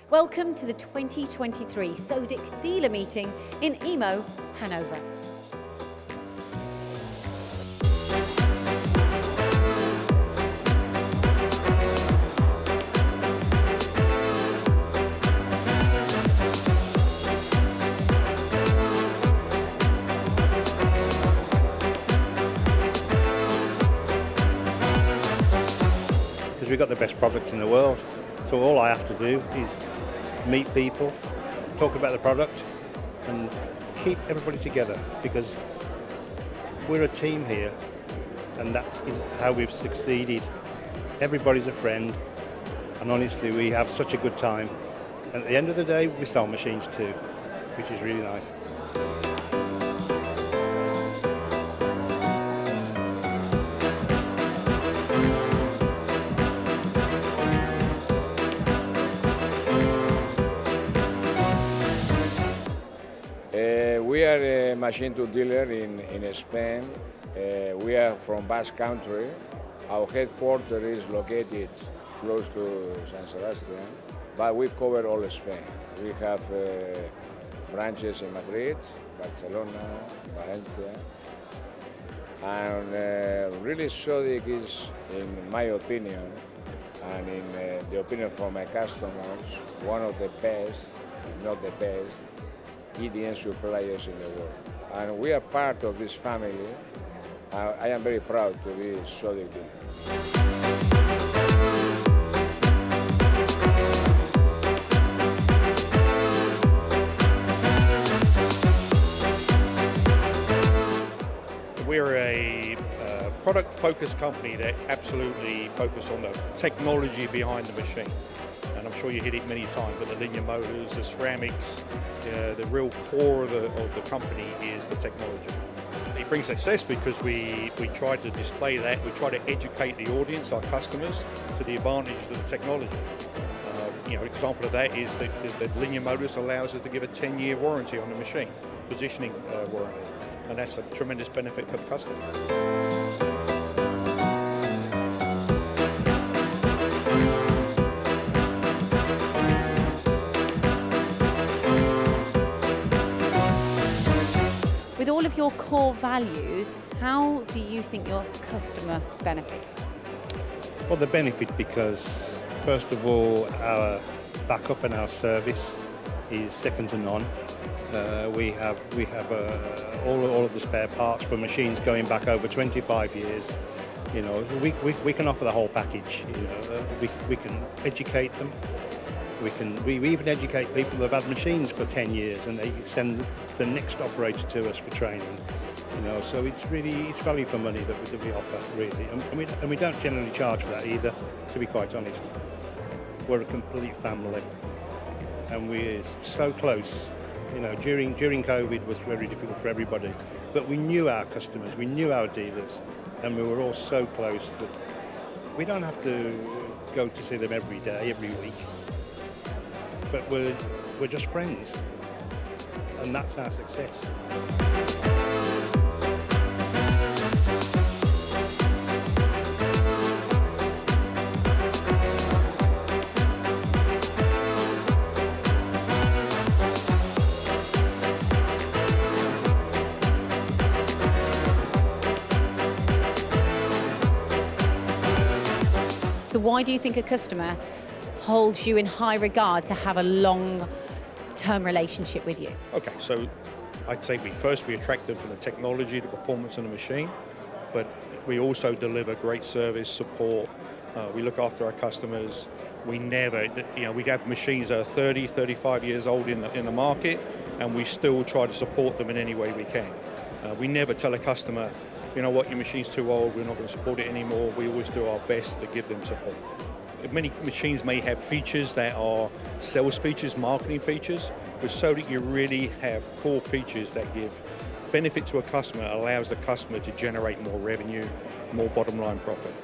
Welcome to the 2023 Sodick dealer meeting in EMO Hannover. Because we've got the best product in the world. So all I have to do is meet people, talk about the product, and keep everybody together, because we're a team here, and that is how we've succeeded. Everybody's a friend, and honestly, we have such a good time. And at the end of the day, we sell machines too, which is really nice. We are a machine tool dealer in Spain. We are from Basque Country. Our headquarters is located close to San Sebastian, but we cover all Spain. We have branches in Madrid, Barcelona, Valencia, and really Sodick is, in my opinion, and in the opinion from my customers, one of the best, if not the best, EDM suppliers in the world. And we are part of this family. I am very proud to be Sodick dealer. We're a product-focused company that absolutely focus on the technology behind the machine. And I'm sure you hit it many times, but the linear motors, the ceramics, the real core of the company is the technology. It brings success because we try to display that, we try to educate the audience, our customers, to the advantage of the technology. An example of that is that the linear motors allows us to give a 10-year warranty on the machine, positioning warranty, and that's a tremendous benefit for the customer. With all of your core values, how do you think your customer benefits? Well, the benefit because, first of all, our backup and our service is second to none. We have all of the spare parts for machines going back over 25 years. We can offer the whole package. We can educate them. We even educate people who have had machines for 10 years, and they send the next operator to us for training. So it's value for money that we offer, really, and we don't generally charge for that either, to be quite honest. We're a complete family, and we're so close. During COVID was very difficult for everybody, but we knew our customers, we knew our dealers, and we were all so close that we don't have to go to see them every day, every week. But we're just friends, and that's our success. So why do you think a customer holds you in high regard to have a long-term relationship with you? Okay, so I'd say we attract them for the technology, the performance of the machine, but we also deliver great service, support. We look after our customers. We never, we have machines that are 30, 35 years old in the market, and we still try to support them in any way we can. We never tell a customer, you know what, your machine's too old, we're not going to support it anymore. We always do our best to give them support. Many machines may have features that are sales features, marketing features, but Sodick you really have core features that give benefit to a customer, allows the customer to generate more revenue, more bottom line profit.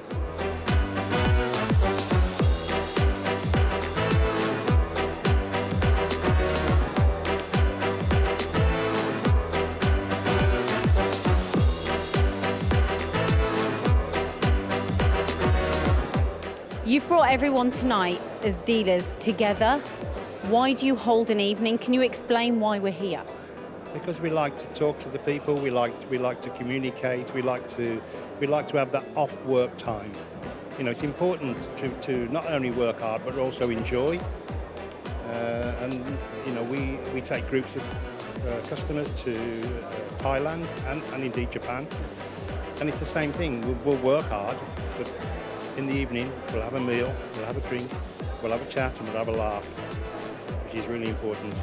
You've brought everyone tonight as dealers together Why do you hold an evening? Can you explain why we're here? Because we like to talk to the people, we like to communicate, we like to have that off work time. You know, it's important to not only work hard but also enjoy. And you know, we take groups of customers to Thailand and indeed Japan, and it's the same thing. We'll work hard, but in the evening we'll have a meal, we'll have a drink, we'll have a chat, and we'll have a laugh, which is really important.